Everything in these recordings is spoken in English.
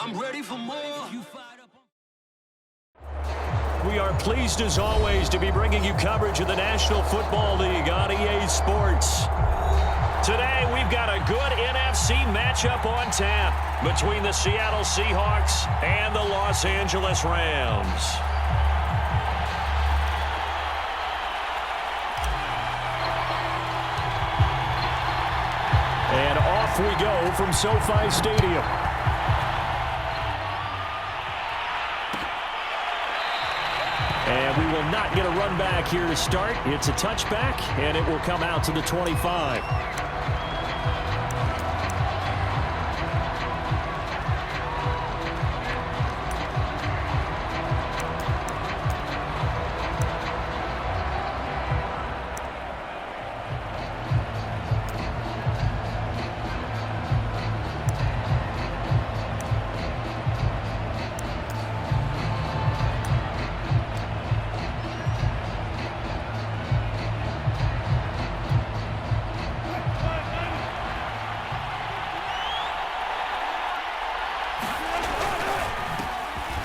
I'm ready for more. We are pleased, as always, to be bringing you coverage of the National Football League on EA Sports. Today, we've got a good NFC matchup on tap between the Seattle Seahawks and the Los Angeles Rams. And off we go from SoFi Stadium. And we will not get a run back here to start. It's a touchback, and it will come out to the 25.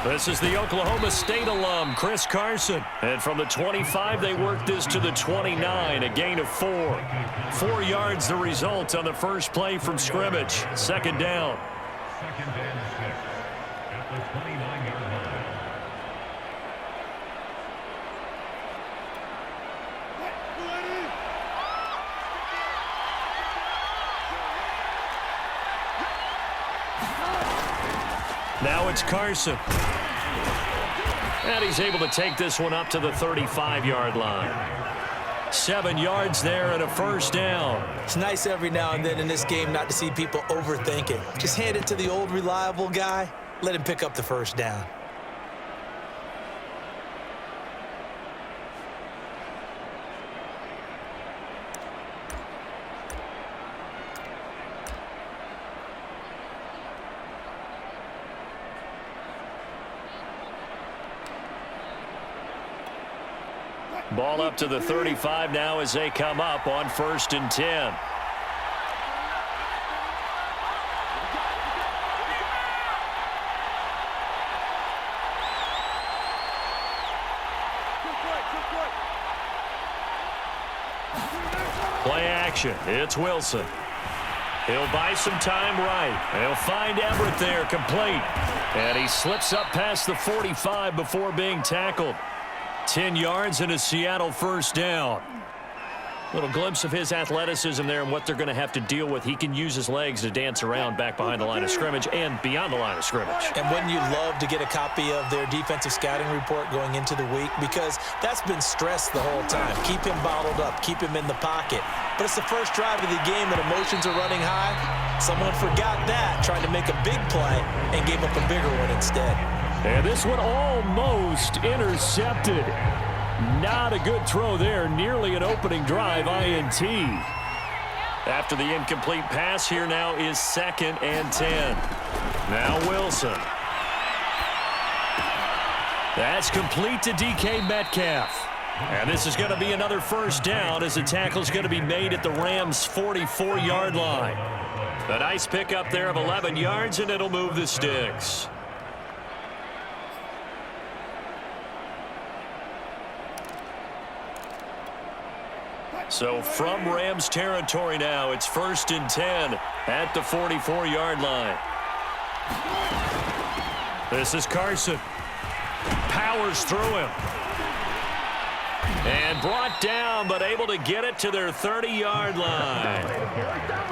This is the Oklahoma State alum, Chris Carson. And from the 25, they worked this to the 29, a gain of 4. 4 yards the result on the first play from scrimmage. Second down. Second and 6 at the 29-yard line. Now it's Carson. And he's able to take this one up to the 35-yard line. 7 yards there and a first down. It's nice every now and then in this game not to see people overthink it. Just hand it to the old reliable guy. Let him pick up the first down. Ball up to the 35 now as they come up on 1st and 10. Play action. It's Wilson. He'll buy some time right. He'll find Everett there, complete. And he slips up past the 45 before being tackled. 10 yards and a Seattle first down. Little glimpse of his athleticism there and what they're going to have to deal with. He can use his legs to dance around back behind the line of scrimmage and beyond the line of scrimmage. And wouldn't you love to get a copy of their defensive scouting report going into the week? Because that's been stressed the whole time. Keep him bottled up. Keep him in the pocket. But it's the first drive of the game and emotions are running high. Someone forgot that, trying to make a big play and gave up a bigger one instead. And this one almost intercepted. Not a good throw there. Nearly an opening drive, INT. After the incomplete pass, here now is 2nd and 10. Now Wilson. That's complete to DK Metcalf. And this is going to be another first down as the tackle's going to be made at the Rams' 44-yard line. A nice pickup there of 11 yards, and it'll move the sticks. So from Rams territory now, it's 1st and 10 at the 44-yard line. This is Carson. Powers through him. And brought down, but able to get it to their 30-yard line.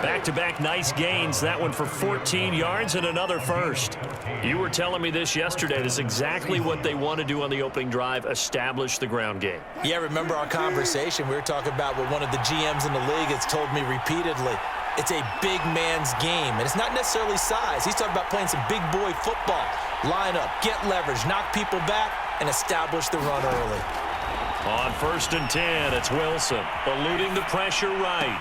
Back-to-back nice gains. That one for 14 yards and another first. You were telling me this yesterday. This is exactly what they want to do on the opening drive, establish the ground game. Yeah, remember our conversation? We were talking about what one of the GMs in the league has told me repeatedly. It's a big man's game, and it's not necessarily size. He's talking about playing some big boy football. Line up, get leverage, knock people back, and establish the run early. On 1st and 10, it's Wilson, eluding the pressure right.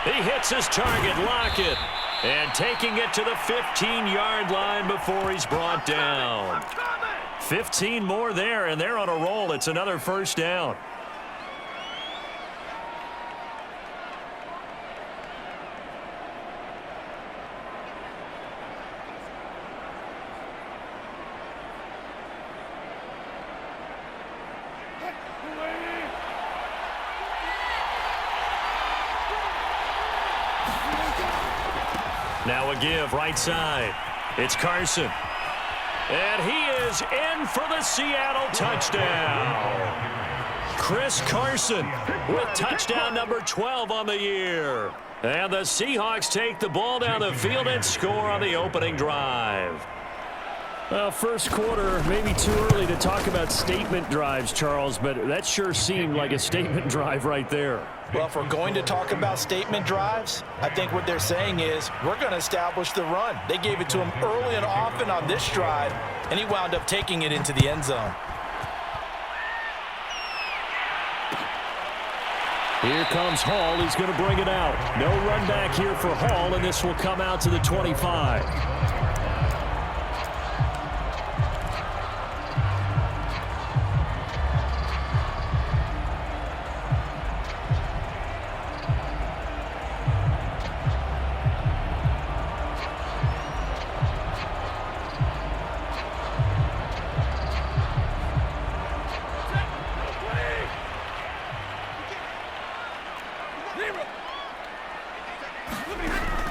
He hits his target, Lockett, and taking it to the 15-yard line before he's brought down. 15 more there, and they're on a roll. It's another first down. Now a give right side. It's Carson. And he is in for the Seattle touchdown. Chris Carson with touchdown number 12 on the year. And the Seahawks take the ball down the field and score on the opening drive. Well, first quarter, maybe too early to talk about statement drives, Charles, but that sure seemed like a statement drive right there. Well, if we're going to talk about statement drives, I think what they're saying is we're going to establish the run. They gave it to him early and often on this drive, and he wound up taking it into the end zone. Here comes Hall. He's going to bring it out. No run back here for Hall, and this will come out to the 25.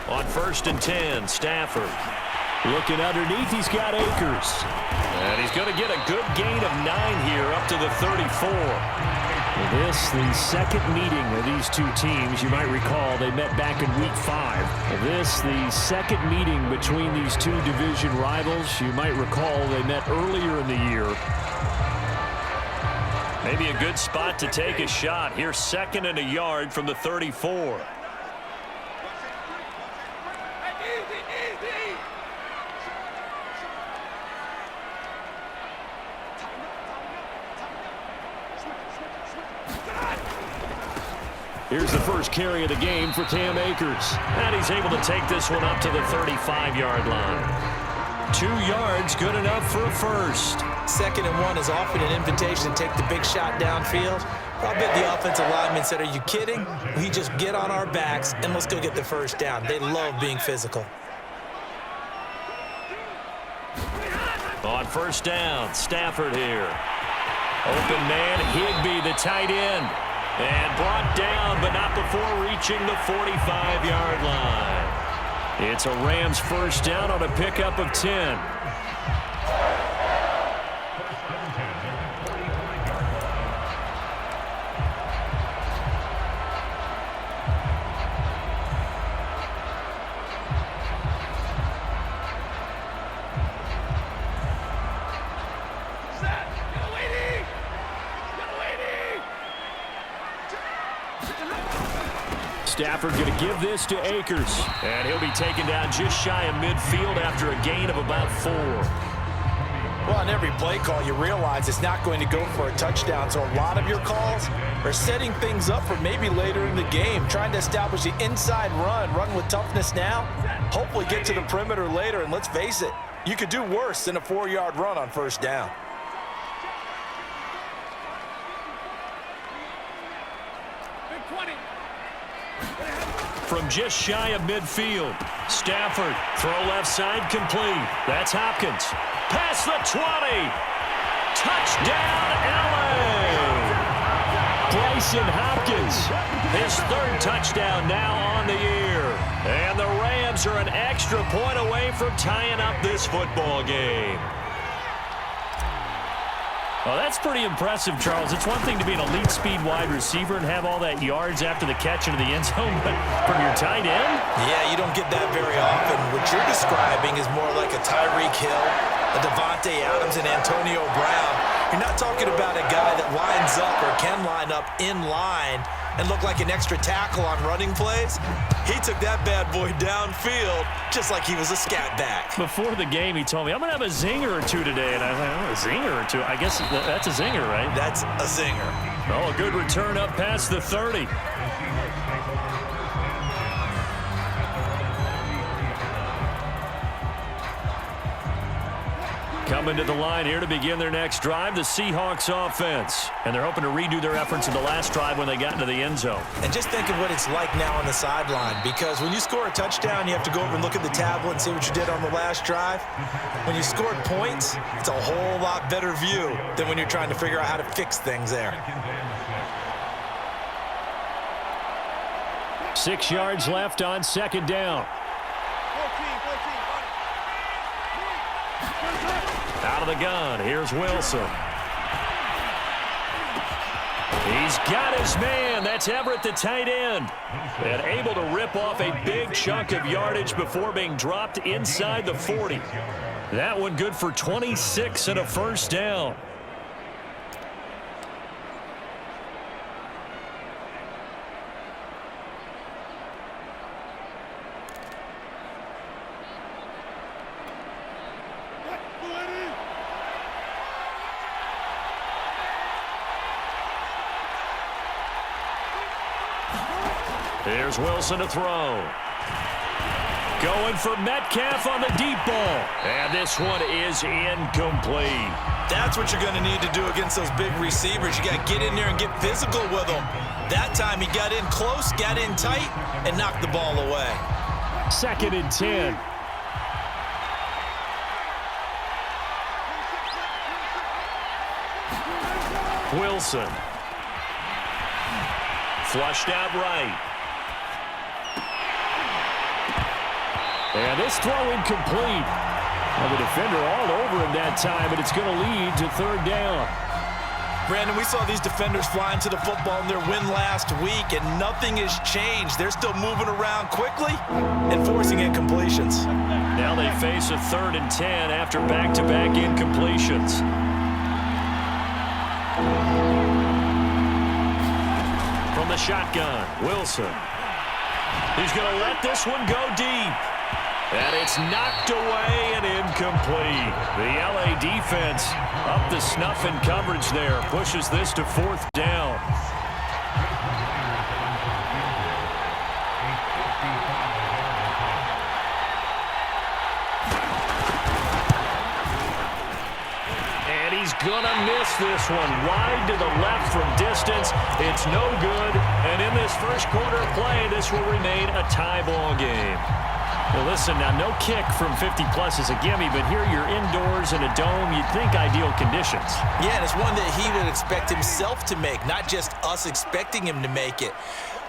On 1st and 10, Stafford. Looking underneath, he's got Akers. And he's going to get a good gain of 9 here up to the 34. This, the second meeting of these two teams. You might recall they met back in Week 5. This, the second meeting between these two division rivals. You might recall they met earlier in the year. Maybe a good spot to take a shot. Here, 2nd and a yard from the 34. Here's the first carry of the game for Cam Akers. And he's able to take this one up to the 35-yard line. 2 yards, good enough for a first. 2nd and 1 is often an invitation to take the big shot downfield. I bet the offensive lineman said, are you kidding? We just get on our backs and let's go get the first down. They love being physical. On 1st down, Stafford here. Open man, Higbee, the tight end. And brought down, but not before reaching the 45-yard line. It's a Rams first down on a pickup of 10. Stafford going to give this to Akers. And he'll be taken down just shy of midfield after a gain of about 4. Well, on every play call, you realize it's not going to go for a touchdown. So a lot of your calls are setting things up for maybe later in the game, trying to establish the inside run with toughness now, hopefully get to the perimeter later. And let's face it, you could do worse than a 4-yard run on 1st down. From just shy of midfield, Stafford, throw left side complete. That's Hopkins. Past the 20. Touchdown, LA! Bryson Hopkins, his 3rd touchdown now on the year. And the Rams are an extra point away from tying up this football game. Well, that's pretty impressive, Charles. It's one thing to be an elite speed wide receiver and have all that yards after the catch into the end zone, but from your tight end? Yeah, you don't get that very often. What you're describing is more like a Tyreek Hill, a Devontae Adams, and Antonio Brown. You're not talking about a guy that lines up or can line up in line and look like an extra tackle on running plays. He took that bad boy downfield just like he was a scat back. Before the game, he told me, I'm going to have a zinger or two today. And I was like, oh, a zinger or two? I guess that's a zinger, right? That's a zinger. Oh, a good return up past the 30. Coming to the line here to begin their next drive, the Seahawks offense. And they're hoping to redo their efforts in the last drive when they got into the end zone. And just think of what it's like now on the sideline, because when you score a touchdown, you have to go over and look at the tablet and see what you did on the last drive. When you scored points, it's a whole lot better view than when you're trying to figure out how to fix things there. 6 yards left on 2nd down. Out of the gun, here's Wilson. He's got his man. That's Everett, the tight end. And able to rip off a big chunk of yardage before being dropped inside the 40. That one good for 26 and a first down. Here's Wilson to throw. Going for Metcalf on the deep ball. And this one is incomplete. That's what you're going to need to do against those big receivers. You got to get in there and get physical with them. That time he got in close, got in tight, and knocked the ball away. 2nd and 10. Wilson. Flushed out right. And this throw incomplete. Well, the defender all over him that time, but it's going to lead to 3rd down. Brandon, we saw these defenders flying to the football in their win last week, and nothing has changed. They're still moving around quickly and forcing incompletions. Now they face a 3rd and 10 after back-to-back incompletions. From the shotgun, Wilson. He's going to let this one go deep. And it's knocked away and incomplete. The LA defense up the snuff in coverage there. Pushes this to 4th down. And he's going to miss this one. Wide to the left from distance. It's no good. And in this first quarter of play, this will remain a tie ball game. Well, listen, now no kick from 50-plus is a gimme, but here you're indoors in a dome. You'd think ideal conditions. Yeah, and it's one that he would expect himself to make, not just us expecting him to make it.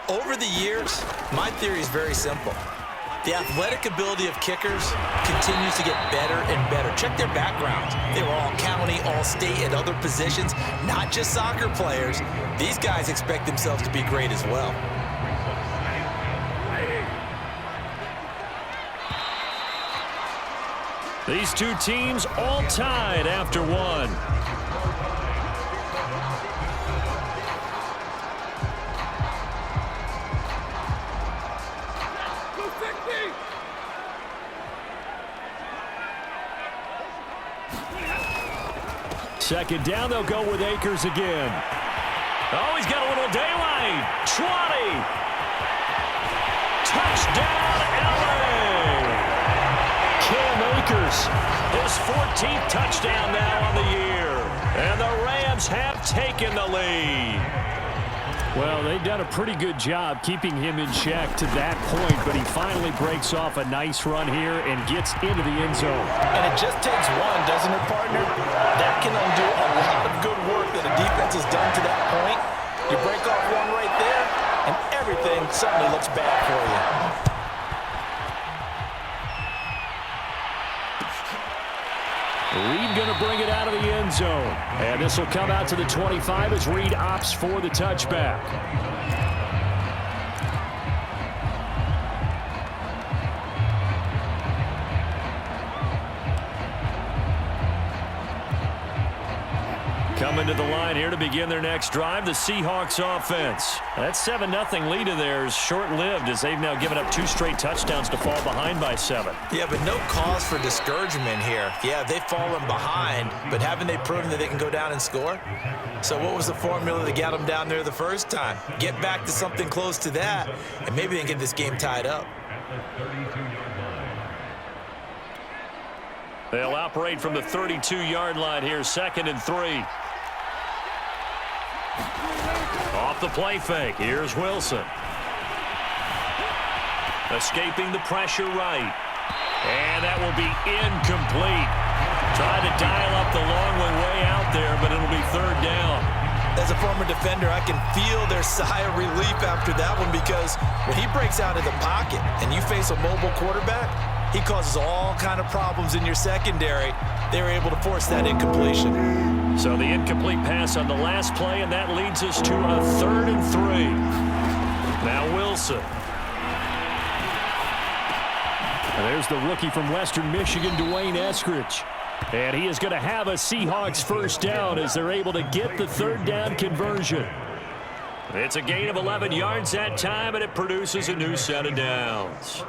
Over the years, my theory is very simple. The athletic ability of kickers continues to get better and better. Check their backgrounds. They were all county, all state, at other positions, not just soccer players. These guys expect themselves to be great as well. These two teams all tied after one. Second down, they'll go with Akers again. Oh, he's got a little daylight. 20. Touchdown, LA. Cam Akers, his 14th touchdown now on the year. And the Rams have taken the lead. Well, they've done a pretty good job keeping him in check to that point, but he finally breaks off a nice run here and gets into the end zone. And it just takes one, doesn't it, partner? That can undo a lot of good work that a defense has done to that point. You break off one right there, and everything suddenly looks bad for you. Reed going to bring it out of the end zone. And this will come out to the 25 as Reed opts for the touchback. Coming to the line here to begin their next drive, the Seahawks offense. That 7-0 lead of theirs short-lived as they've now given up 2 straight touchdowns to fall behind by 7. Yeah, but no cause for discouragement here. Yeah, they've fallen behind, but haven't they proven that they can go down and score? So what was the formula that got them down there the first time? Get back to something close to that, and maybe they can get this game tied up. They'll operate from the 32-yard line here, 2nd and 3. Off the play fake, here's Wilson. Escaping the pressure right. And that will be incomplete. Tried to dial up the long one way out there, but it'll be 3rd down. As a former defender, I can feel their sigh of relief after that one, because when he breaks out of the pocket and you face a mobile quarterback, He causes all kind of problems in your secondary. They were able to force that incompletion. So the incomplete pass on the last play, and that leads us to a 3rd and 3. Now Wilson. And there's the rookie from Western Michigan, Dwayne Eskridge. And he is going to have a Seahawks first down as they're able to get the 3rd down conversion. It's a gain of 11 yards that time, and it produces a new set of downs.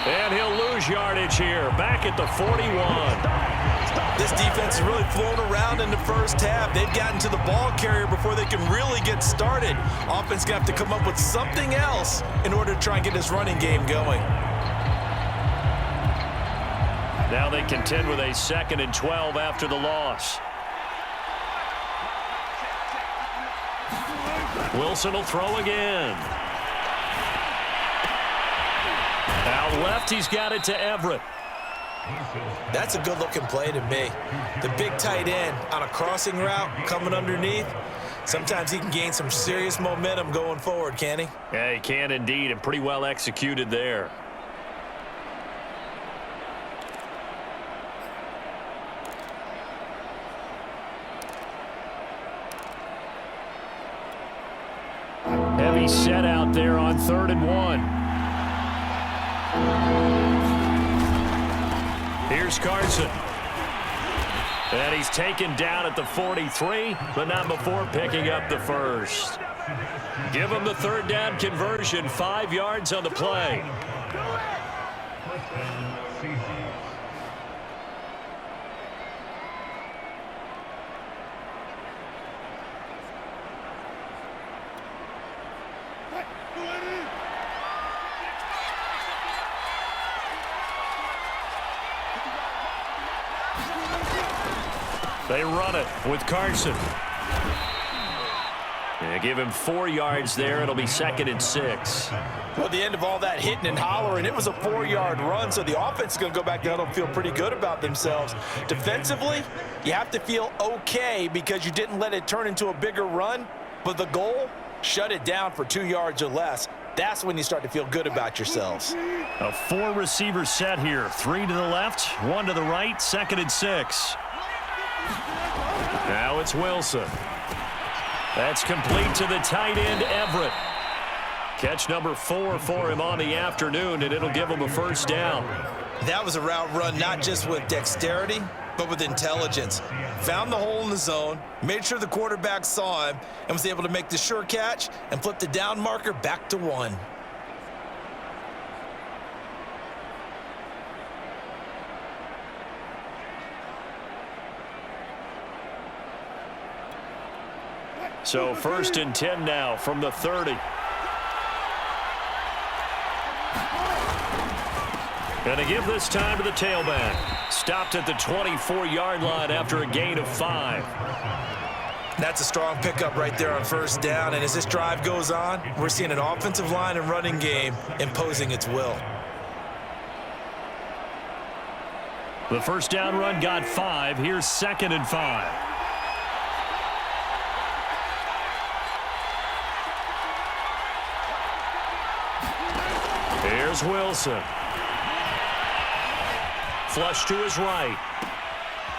And he'll lose yardage here, back at the 41. This defense is really flown around in the first half. They've gotten to the ball carrier before they can really get started. Offense going to have to come up with something else in order to try and get this running game going. Now they contend with a 2nd and 12 after the loss. Wilson will throw again. Out left, he's got it to Everett. That's a good-looking play to me. The big tight end on a crossing route coming underneath. Sometimes he can gain some serious momentum going forward, can he? Yeah, he can indeed, and pretty well executed there. Heavy set out there on 3rd and 1. Here's Carson. And he's taken down at the 43, but not before picking up the first. Give him the 3rd down conversion, 5 yards on the play. They run it with Carson. Yeah, give him 4 yards there. It'll be 2nd and 6. Well, at the end of all that hitting and hollering, it was a 4-yard run, so the offense is going to go back down and feel pretty good about themselves. Defensively, you have to feel okay because you didn't let it turn into a bigger run, but the goal, shut it down for 2 yards or less. That's when you start to feel good about yourselves. A 4-receiver set here. 3 to the left, 1 to the right, 2nd and 6. Now it's Wilson. That's complete to the tight end, Everett. Catch number 4 for him on the afternoon, and it'll give him a first down. That was a route run not just with dexterity, but with intelligence. Found the hole in the zone, made sure the quarterback saw him, and was able to make the sure catch and flip the down marker back to 1. So 1st and 10 now from the 30. And to give this time to the tailback. Stopped at the 24-yard line after a gain of 5. That's a strong pickup right there on 1st down. And as this drive goes on, we're seeing an offensive line and running game imposing its will. The 1st down run got 5. Here's 2nd and 5. Here's Wilson. Flush to his right.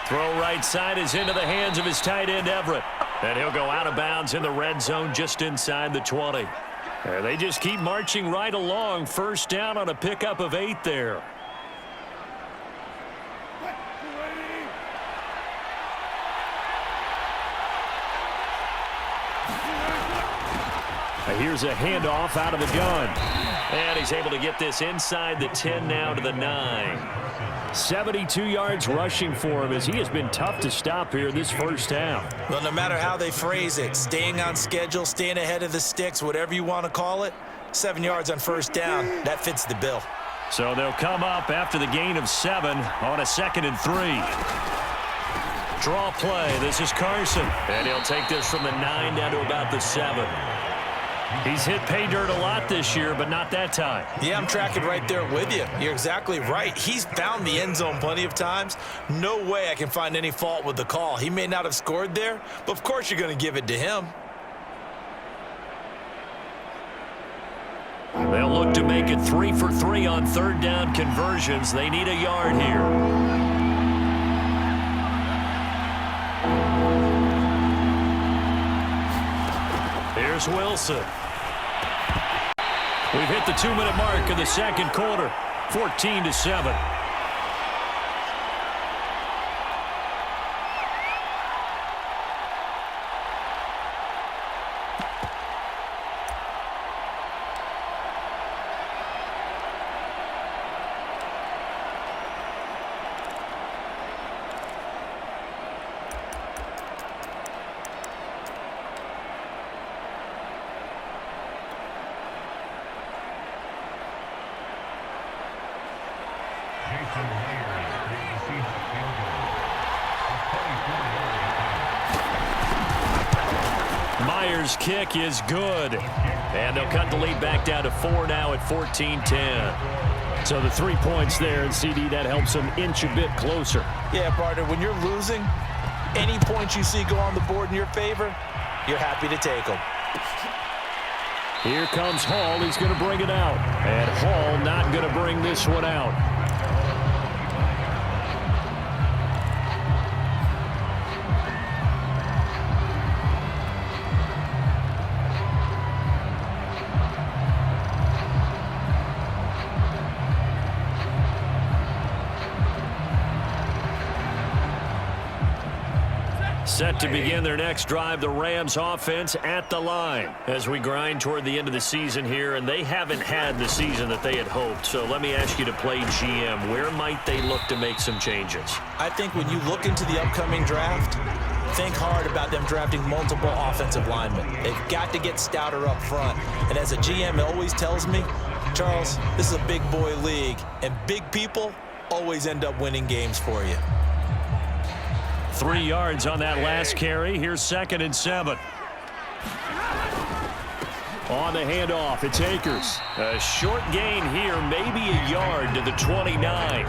Throw right side is into the hands of his tight end, Everett. And he'll go out of bounds in the red zone just inside the 20. And they just keep marching right along. 1st down on a pickup of 8 there. Here's a handoff out of the gun. And he's able to get this inside the 10 now to the 9. 72 yards rushing for him as he has been tough to stop here this first half. Well, no matter how they phrase it, staying on schedule, staying ahead of the sticks, whatever you want to call it, 7 yards on 1st down, that fits the bill. So they'll come up after the gain of 7 on a 2nd and 3. Draw play. This is Carson. And he'll take this from the 9 down to about the 7. He's hit pay dirt a lot this year, but not that time. Yeah, I'm tracking right there with you. You're exactly right. He's found the end zone plenty of times. No way I can find any fault with the call. He may not have scored there, but of course you're going to give it to him. They'll look to make it 3 for 3 on third down conversions. They need a yard here. Here's Wilson. We've hit the 2-minute mark in the second quarter, 14-7. Myers' kick is good. And they'll cut the lead back down to 4 now at 14-10. So the 3 points there, and CD, that helps them inch a bit closer. Yeah, partner, when you're losing, any points you see go on the board in your favor, you're happy to take them. Here comes Hall. He's going to bring it out. And Hall not going to bring this one out. Set to begin their next drive, the Rams offense at the line as we grind toward the end of the season here, and they haven't had the season that they had hoped. So let me ask you to play GM. Where might they look to make some changes? I think when you look into the upcoming draft, think hard about them drafting multiple offensive linemen. They've got to get stouter up front. And as a GM, it always tells me, Charles, this is a big boy league, and big people always end up winning games for you. 3 yards on that last carry. Here's 2nd and 7. On the handoff, it's Akers. A short gain here, maybe a yard to the 29.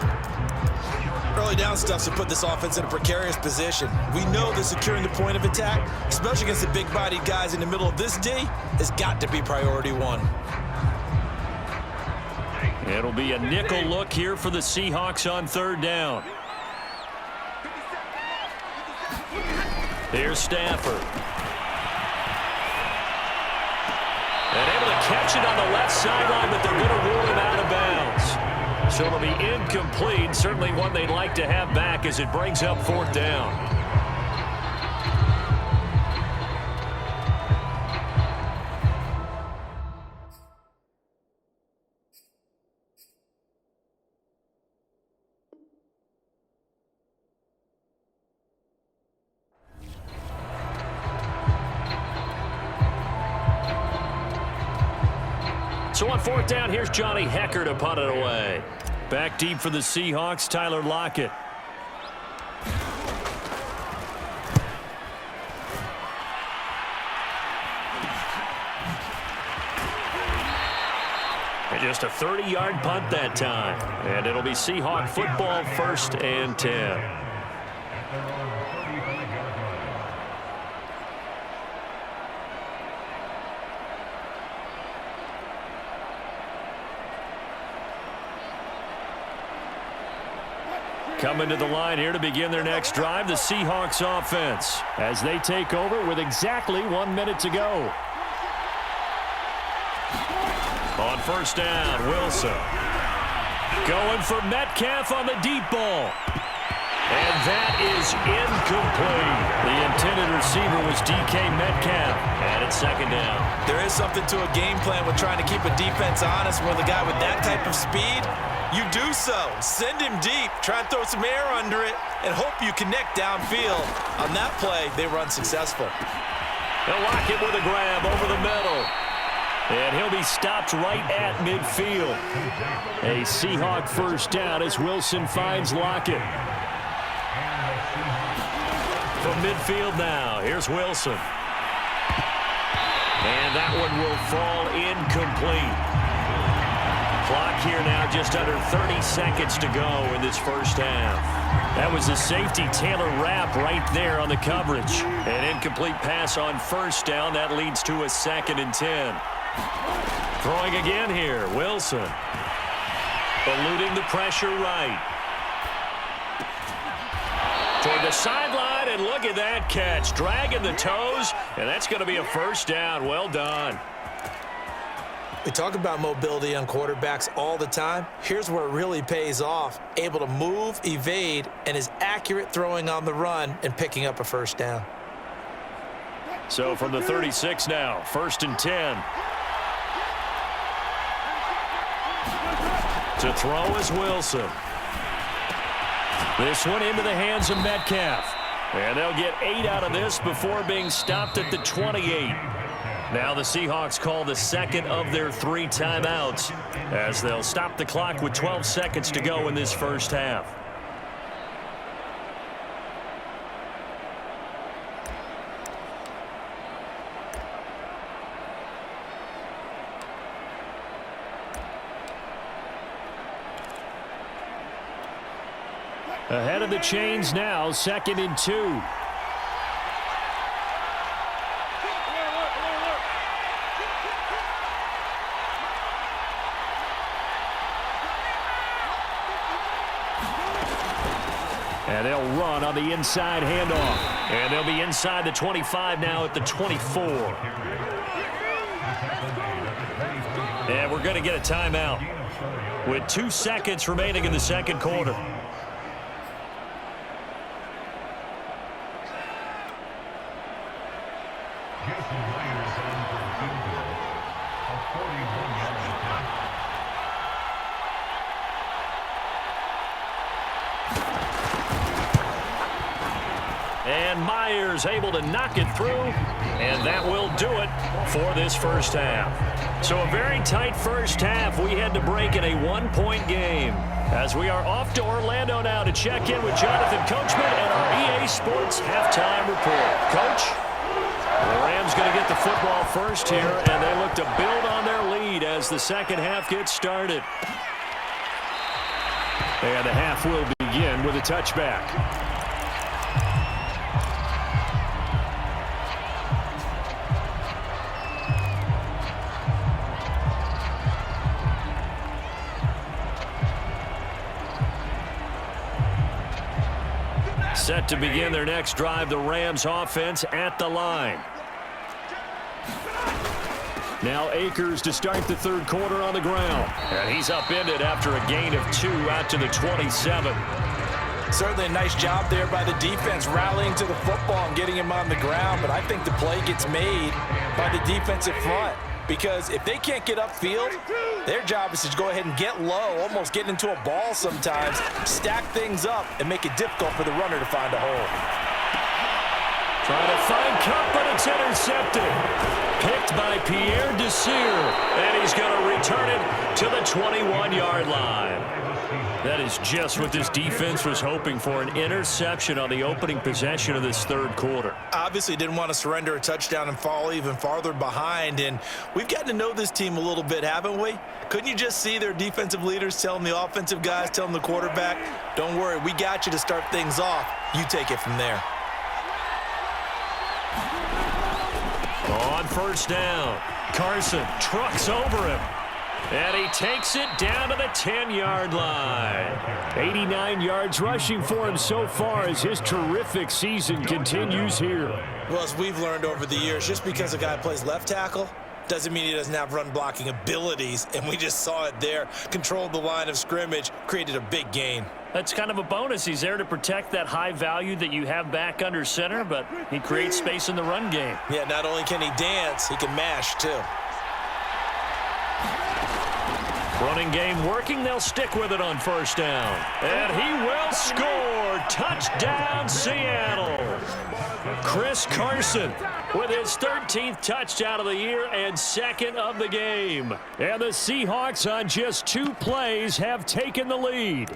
Early down stuff to put this offense in a precarious position. We know that securing the point of attack, especially against the big-bodied guys in the middle of this D, has got to be priority one. It'll be a nickel look here for the Seahawks on 3rd down. Here's Stafford. And able to catch it on the left sideline, but they're going to rule him out of bounds. So it'll be incomplete. Certainly one they'd like to have back as it brings up 4th down. So on 4th down, here's Johnny Hecker to punt it away. Back deep for the Seahawks, Tyler Lockett. And just a 30-yard punt that time. And it'll be Seahawk football, 1st and 10. Coming to the line here to begin their next drive, the Seahawks offense, as they take over with exactly 1 minute to go. On 1st down, Wilson. Going for Metcalf on the deep ball. And that is incomplete. The intended receiver was DK Metcalf. And it's 2nd down. There is something to a game plan with trying to keep a defense honest with a guy with that type of speed. You do so. Send him deep. Try and throw some air under it and hope you connect downfield. On that play, they were unsuccessful. They'll lock it with a grab over the middle. And he'll be stopped right at midfield. A Seahawk 1st down as Wilson finds Lockett. From midfield now, here's Wilson. And that one will fall incomplete. Clock here now just under 30 seconds to go in this first half. That was a safety Taylor Rapp right there on the coverage. An incomplete pass on first down. That leads to a 2nd and 10. Throwing again here, Wilson. Eluding the pressure right. Toward the sideline, and look at that catch. Dragging the toes, and that's going to be a first down. Well done. We talk about mobility on quarterbacks all the time. Here's where it really pays off. Able to move, evade, and is accurate throwing on the run and picking up a first down. So from the 36 now, 1st and 10. To throw is Wilson. This one into the hands of Metcalf. And they'll get 8 out of this before being stopped at the 28. Now the Seahawks call the 2nd of their 3 timeouts as they'll stop the clock with 12 seconds to go in this first half. Ahead of the chains now, 2nd and 2. And they'll run on the inside handoff. And they'll be inside the 25 now at the 24. And we're going to get a timeout with 2 seconds remaining in the second quarter. And Myers able to knock it through, and that will do it for this first half. So a very tight first half. We had to break in a 1-point game. As we are off to Orlando now to check in with Jonathan Coachman and our EA Sports halftime report. Coach, the Rams going to get the football first here, and they look to build on their lead as the second half gets started. And the half will begin with a touchback. Set to begin their next drive, the Rams offense at the line. Now Akers to start the third quarter on the ground. And he's upended after a gain of 2 out to the 27. Certainly a nice job there by the defense rallying to the football and getting him on the ground. But I think the play gets made by the defensive front. Because if they can't get upfield, their job is to go ahead and get low, almost get into a ball sometimes, stack things up, and make it difficult for the runner to find a hole. Trying to find Cup, but it's intercepted. Picked by Pierre Desir, and he's going to return it to the 21-yard line. That is just what this defense was hoping for, an interception on the opening possession of this third quarter. Obviously didn't want to surrender a touchdown and fall even farther behind, and we've gotten to know this team a little bit, haven't we? Couldn't you just see their defensive leaders telling the offensive guys, telling the quarterback, don't worry, we got you to start things off. You take it from there. On first down, Carson trucks over him. And he takes it down to the 10-yard line. 89 yards rushing for him so far as his terrific season continues here. Well, as we've learned over the years, just because a guy plays left tackle doesn't mean he doesn't have run blocking abilities. And we just saw it there. Controlled the line of scrimmage, created a big gain. That's kind of a bonus. He's there to protect that high value that you have back under center, but he creates space in the run game. Yeah, not only can he dance, he can mash too. Running game working. They'll stick with it on first down. And he will score. Touchdown, Seattle. Chris Carson with his 13th touchdown of the year and second of the game. And the Seahawks on just 2 plays have taken the lead.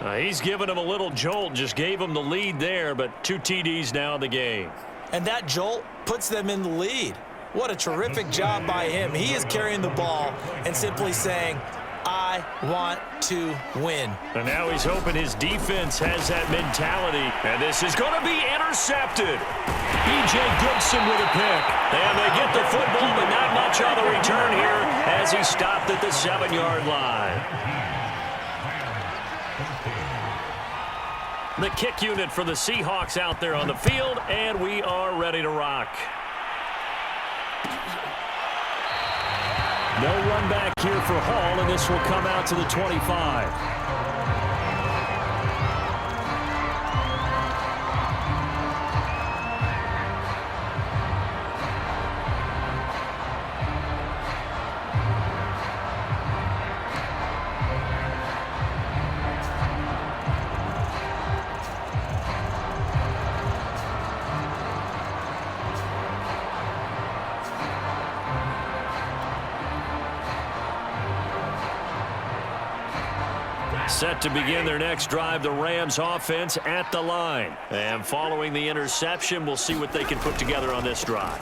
He's given him a little jolt, just gave him the lead there, but 2 TDs now in the game. And that jolt puts them in the lead. What a terrific job by him. He is carrying the ball and simply saying, I want to win. And now he's hoping his defense has that mentality. And this is going to be intercepted. B.J. Goodson with a pick. And they get the football, but not much on the return here as he stopped at the 7-yard line. The kick unit for the Seahawks out there on the field, and we are ready to rock. No run back here for Hall, and this will come out to the 25. Set to begin their next drive, the Rams offense at the line. And following the interception, we'll see what they can put together on this drive.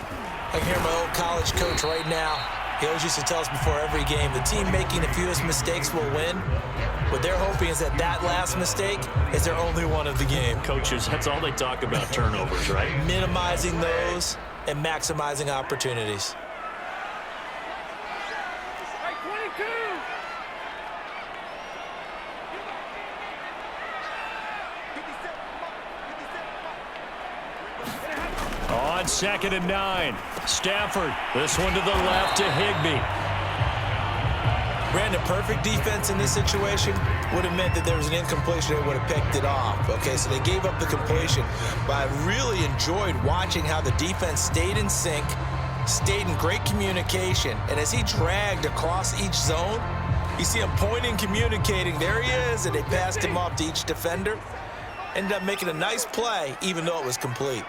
I can hear my old college coach right now. He always used to tell us before every game, the team making the fewest mistakes will win. What they're hoping is that last mistake is their only one of the game. Coaches, that's all they talk about, turnovers, right? Minimizing those and maximizing opportunities. On 2nd and 9, Stafford. This one to the left to Higbee. Brandon, perfect defense in this situation would have meant that there was an incompletion. They would have picked it off. Okay, so they gave up the completion. But I really enjoyed watching how the defense stayed in sync, stayed in great communication. And as he dragged across each zone, you see him pointing, communicating. There he is, and they passed him off to each defender. Ended up making a nice play, even though it was complete.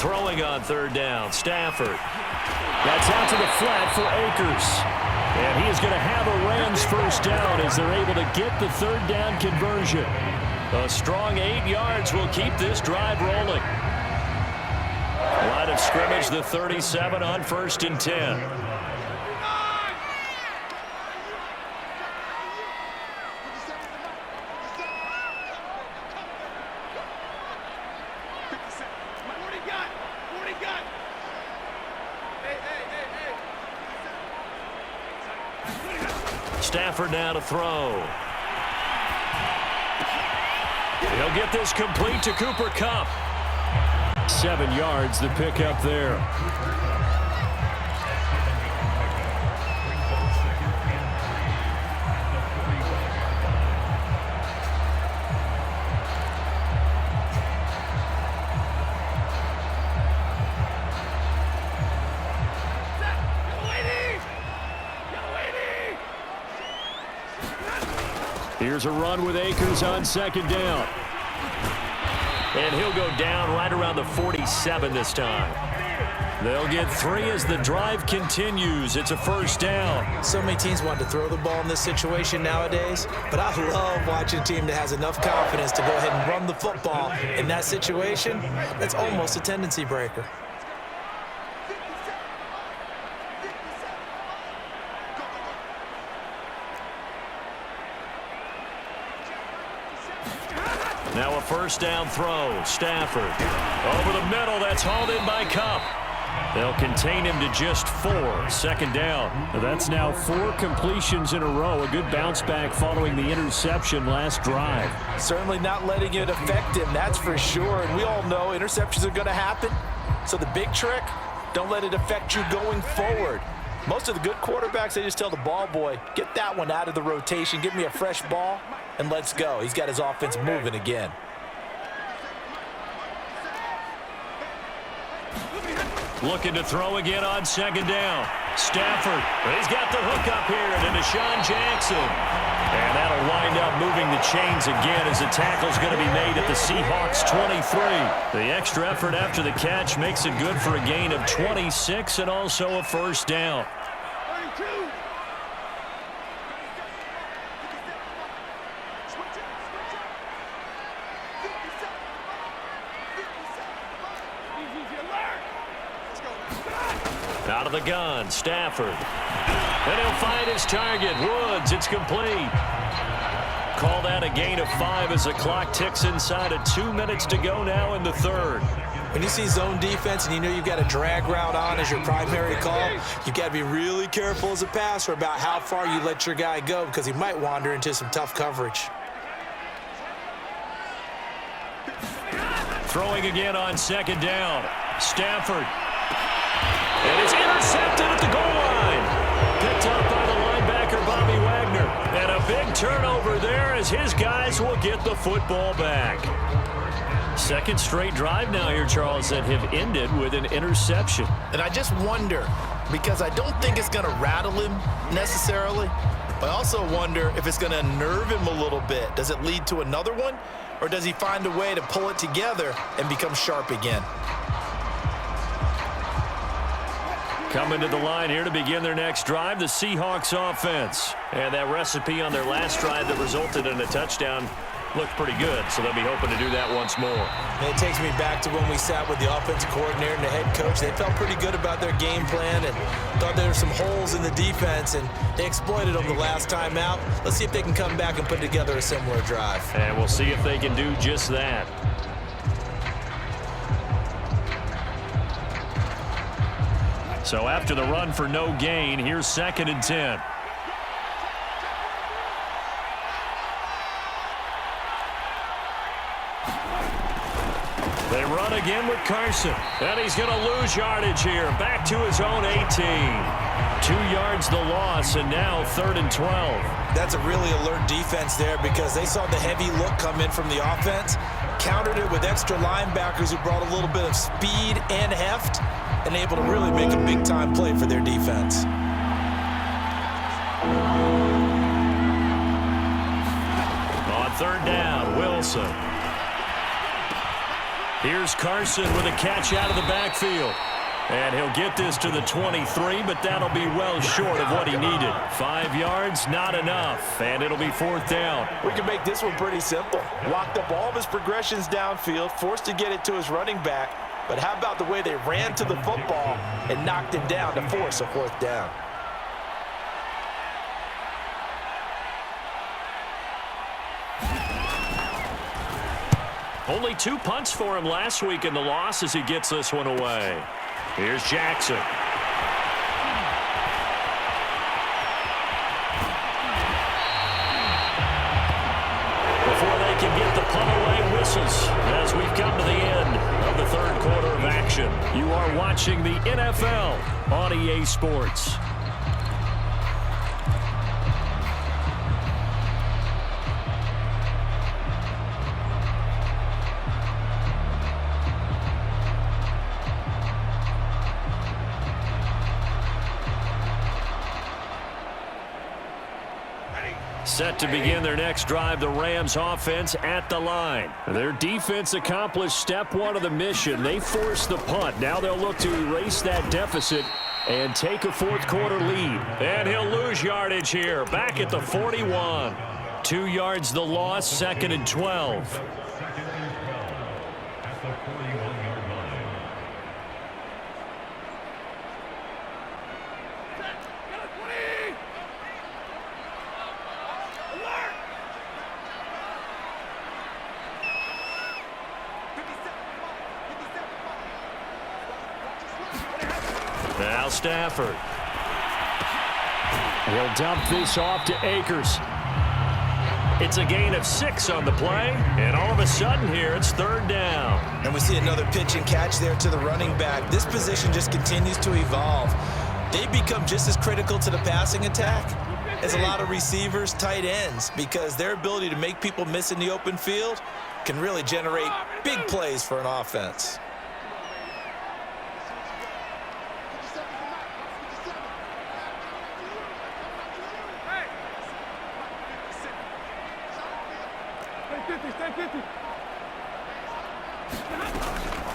Throwing on 3rd down, Stafford. That's out to the flat for Akers. And he is going to have a Rams first down as they're able to get the 3rd down conversion. A strong 8 yards will keep this drive rolling. Line of scrimmage, the 37 on 1st and 10. Stafford now to throw. He'll get this complete to Cooper Kupp. 7 yards, the pickup there. Here's a run with Akers on 2nd down. And he'll go down right around the 47 this time. They'll get 3 as the drive continues. It's a first down. So many teams want to throw the ball in this situation nowadays, but I love watching a team that has enough confidence to go ahead and run the football. In that situation, that's almost a tendency breaker. Now a first down throw. Stafford over the middle. That's hauled in by Kupp. They'll contain him to just 4. 2nd down. That's now 4 completions in a row. A good bounce back following the interception last drive. Certainly not letting it affect him, that's for sure. And we all know interceptions are going to happen. So the big trick, don't let it affect you going forward. Most of the good quarterbacks, they just tell the ball boy, get that one out of the rotation, give me a fresh ball, and let's go. He's got his offense moving again. Looking to throw again on second down. Stafford, he's got the hook up here to Deshaun Jackson. And that'll wind up moving the chains again as the tackle's going to be made at the Seahawks 23. The extra effort after the catch makes it good for a gain of 26 and also a first down. Out of the gun, Stafford. And he'll find his target, Woods. It's complete. Call that a gain of 5 as the clock ticks inside of 2 minutes to go now in the third. When you see zone defense and you know you've got a drag route on as your primary call, you've got to be really careful as a passer about how far you let your guy go because he might wander into some tough coverage. Throwing again on second down. Stafford. And it's intercepted at the goal line. Picked up by the linebacker, Bobby Wagner. And a big turnover there as his guys will get the football back. Second straight drive now here, Charles, that have ended with an interception. And I just wonder, because I don't think it's going to rattle him necessarily, but I also wonder if it's going to nerve him a little bit. Does it lead to another one, or does he find a way to pull it together and become sharp again? Coming to the line here to begin their next drive, the Seahawks offense. And that recipe on their last drive that resulted in a touchdown looked pretty good, so they'll be hoping to do that once more. And it takes me back to when we sat with the offensive coordinator and the head coach. They felt pretty good about their game plan and thought there were some holes in the defense, and they exploited them the last time out. Let's see if they can come back and put together a similar drive. And we'll see if they can do just that. So after the run for no gain, here's 2nd and 10. They run again with Carson. And he's going to lose yardage here. Back to his own 18. 2 yards the loss, and now 3rd and 12. That's a really alert defense there because they saw the heavy look come in from the offense, countered it with extra linebackers who brought a little bit of speed and heft, and able to really make a big-time play for their defense. On 3rd down, Wilson. Here's Carson with a catch out of the backfield. And he'll get this to the 23, but that'll be well short of what he needed. 5 yards, not enough, and it'll be 4th down. We can make this one pretty simple. Locked up all of his progressions downfield, forced to get it to his running back. But how about the way they ran to the football and knocked him down to force a 4th down? Only 2 punts for him last week in the loss as he gets this one away. Here's Jackson. Before they can get the punt away, whistles as we've come to the end of the 3rd quarter of action. You are watching the NFL on EA Sports. Set to begin their next drive, the Rams offense at the line. Their defense accomplished step 1 of the mission. They forced the punt. Now they'll look to erase that deficit and take a 4th quarter lead. And he'll lose yardage here, back at the 41. 2 yards the loss, 2nd and 12. Now Stafford. He'll dump this off to Akers. It's a gain of 6 on the play, and all of a sudden here it's 3rd down. And we see another pitch and catch there to the running back. This position just continues to evolve. They become just as critical to the passing attack as a lot of receivers, tight ends, because their ability to make people miss in the open field can really generate big plays for an offense.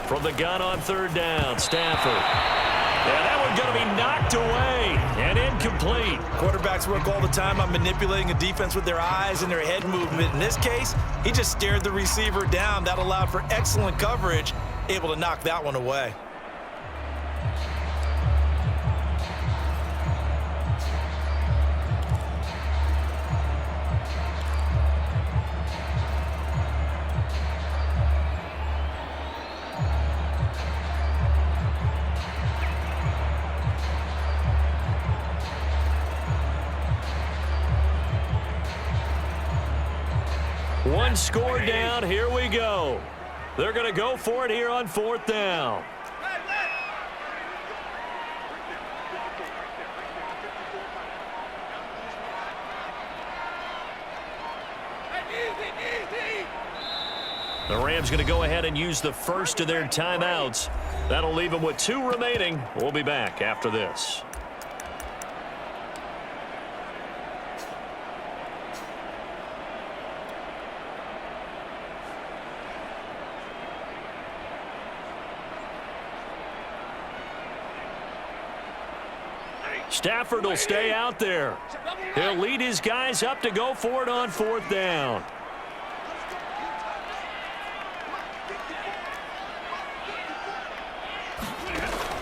From the gun on third down, Stafford. And that one's going to be knocked away and incomplete. Quarterbacks work all the time on manipulating a defense with their eyes and their head movement. In this case, he just stared the receiver down. That allowed for excellent coverage, able to knock that one away. One score down. Here we go. They're going to go for it here on fourth down. The Rams going to go ahead and use the first of their timeouts. That'll leave them with 2 remaining. We'll be back after this. Stafford will stay out there. He'll lead his guys up to go for it on fourth down.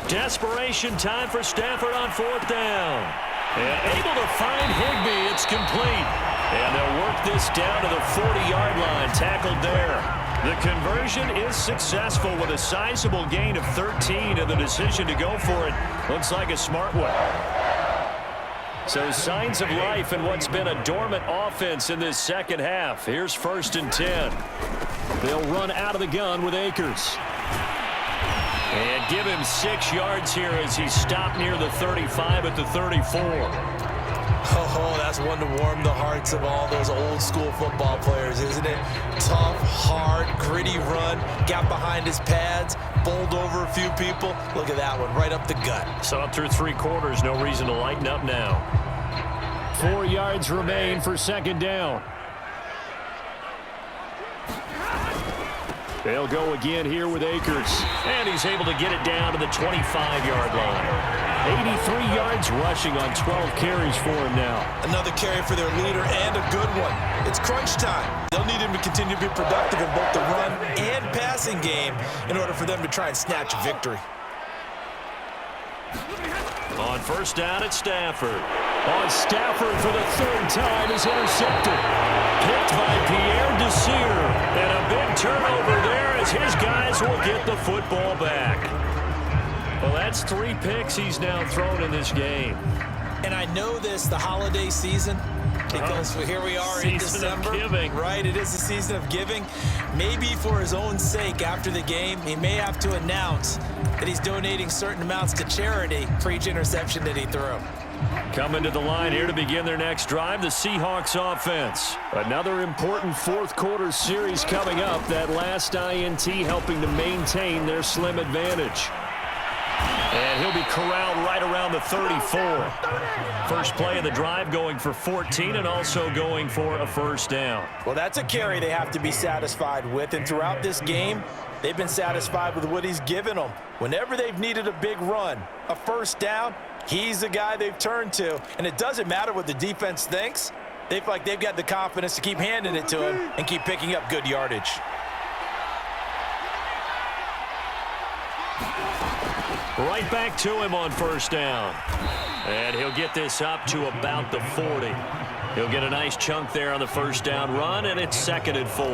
Desperation time for Stafford on fourth down. And able to find Higbee. It's complete. And they'll work this down to the 40-yard line. Tackled there. The conversion is successful with a sizable gain of 13, and the decision to go for it looks like a smart one. So signs of life in what's been a dormant offense in this second half. Here's 1st and 10. They'll run out of the gun with Akers. And give him 6 yards here as he stopped near the 35 at the 34. Oh, that's one to warm the hearts of all those old school football players, isn't it? Tough, hard, gritty run, got behind his pads, bowled over a few people. Look at that one, right up the gut. So up through 3 quarters, no reason to lighten up now. 4 yards remain for second down. They'll go again here with Akers. And he's able to get it down to the 25-yard line. 83 yards rushing on 12 carries for him now. Another carry for their leader and a good one. It's crunch time. They'll need him to continue to be productive in both the run and passing game in order for them to try and snatch a victory. On first down, it's Stafford. On Stafford for the 3rd time is intercepted. Picked by Pierre Desir. And a big turnover there as his guys will get the football back. Well, that's 3 picks he's now thrown in this game. And I know this, the holiday season, because here we are in December. Season of giving. Right, it is the season of giving. Maybe for his own sake after the game, he may have to announce that he's donating certain amounts to charity for each interception that he threw. Coming to the line here to begin their next drive, the Seahawks offense. Another important 4th quarter series coming up. That last INT helping to maintain their slim advantage. And he'll be corralled right around the 34. First play of the drive going for 14 and also going for a first down. Well, that's a carry they have to be satisfied with, and throughout this game, they've been satisfied with what he's given them. Whenever they've needed a big run, a first down, he's the guy they've turned to, and it doesn't matter what the defense thinks. They feel like they've got the confidence to keep handing it to him and keep picking up good yardage. Right back to him on first down. And he'll get this up to about the 40. He'll get a nice chunk there on the first down run, and it's 2nd and 4.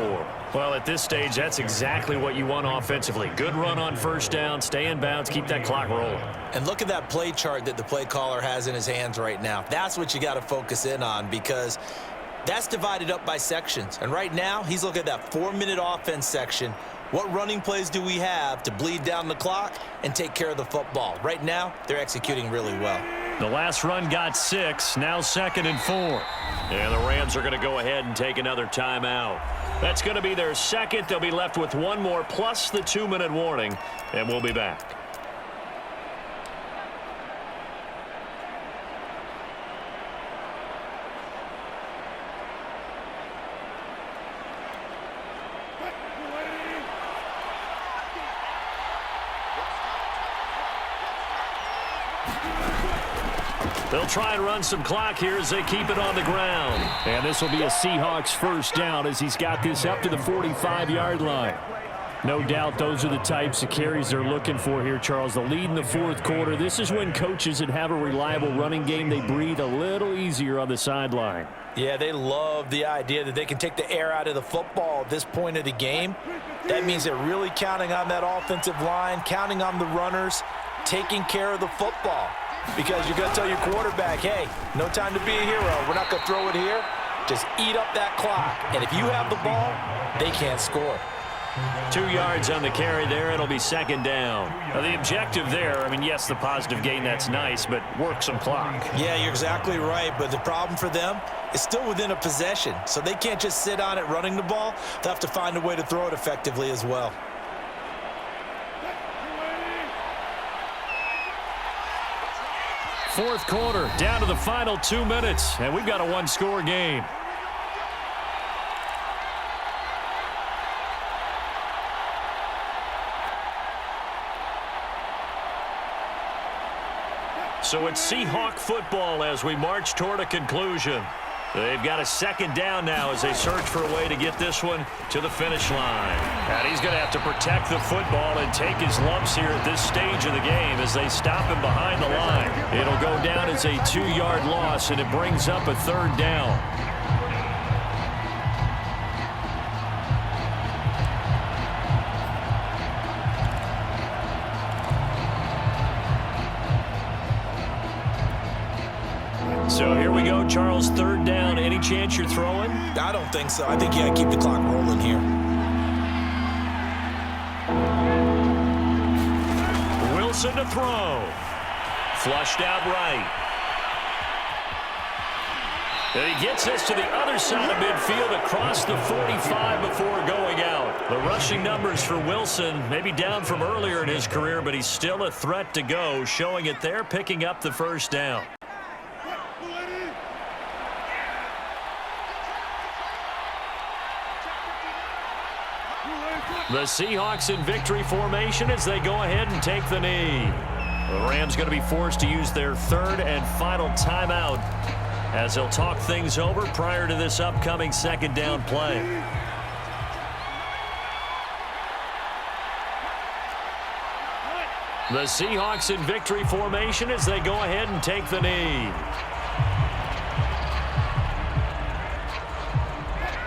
Well, at this stage, that's exactly what you want offensively. Good run on first down, stay in bounds, keep that clock rolling. And look at that play chart that the play caller has in his hands right now. That's what you got to focus in on, because that's divided up by sections. And right now, he's looking at that 4-minute offense section. What running plays do we have to bleed down the clock and take care of the football? Right now, they're executing really well. The last run got 6, now 2nd and 4. And the Rams are going to go ahead and take another timeout. That's going to be their second. They'll be left with 1 more plus the 2-minute warning, and we'll be back. They'll try and run some clock here as they keep it on the ground. And this will be a Seahawks first down as he's got this up to the 45-yard line. No doubt those are the types of carries they're looking for here, Charles. The lead in the fourth quarter. This is when coaches that have a reliable running game, they breathe a little easier on the sideline. Yeah, they love the idea that they can take the air out of the football at this point of the game. That means they're really counting on that offensive line, counting on the runners, taking care of the football. Because you're going to tell your quarterback, hey, no time to be a hero. We're not going to throw it here. Just eat up that clock. And if you have the ball, they can't score. 2 yards on the carry there. It'll be second down. Now, the objective there, I mean, yes, the positive gain, that's nice, but work some clock. Yeah, you're exactly right. But the problem for them is still within a possession. So they can't just sit on it running the ball. They'll have to find a way to throw it effectively as well. Fourth quarter, down to the final 2 minutes, and we've got a one-score game. So it's Seahawk football as we march toward a conclusion. They've got a second down now as they search for a way to get this one to the finish line. And he's going to have to protect the football and take his lumps here at this stage of the game as they stop him behind the line. It'll go down as a 2-yard loss, and it brings up a third down. So here we go, Charles, third down. Any chance you're throwing? I don't think so. I think you got to keep the clock rolling here. Wilson to throw. Flushed out right. And he gets this to the other side of midfield across the 45 before going out. The rushing numbers for Wilson maybe down from earlier in his career, but he's still a threat to go, showing it there, picking up the first down. The Seahawks in victory formation as they go ahead and take the knee. The Rams going to be forced to use their third and final timeout as they'll talk things over prior to this upcoming second down play. The Seahawks in victory formation as they go ahead and take the knee.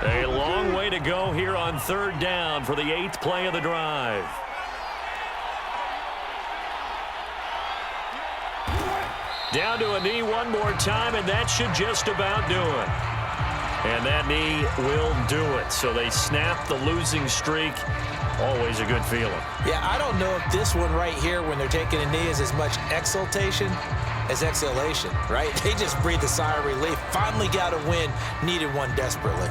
A long way to go here on third down for the 8th play of the drive. Down to a knee one more time, and that should just about do it. And that knee will do it. So they snap the losing streak. Always a good feeling. Yeah, I don't know if this one right here, when they're taking a knee, is as much exultation as exhalation, right? They just breathe a sigh of relief. Finally got a win, needed one desperately.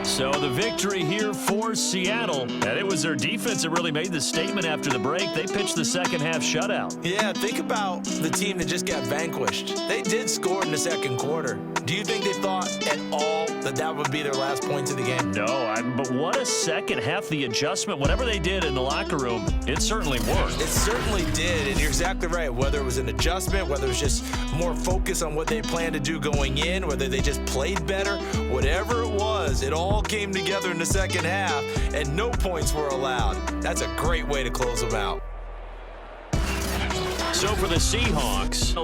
So the victory here for Seattle. And it was their defense that really made the statement after the break. They pitched the second half shutout. Yeah, think about the team that just got vanquished. They did score in the second quarter. Do you think they thought at all that that would be their last points of the game? No, but what a second half. The adjustment, whatever they did in the locker room, it certainly worked. It certainly did, and you're exactly right. Whether it was an adjustment, whether it was just more focus on what they planned to do going in, whether they just played better, whatever it was, it all came together in the second half, and no points were allowed. That's a great way to close them out. So for the Seahawks,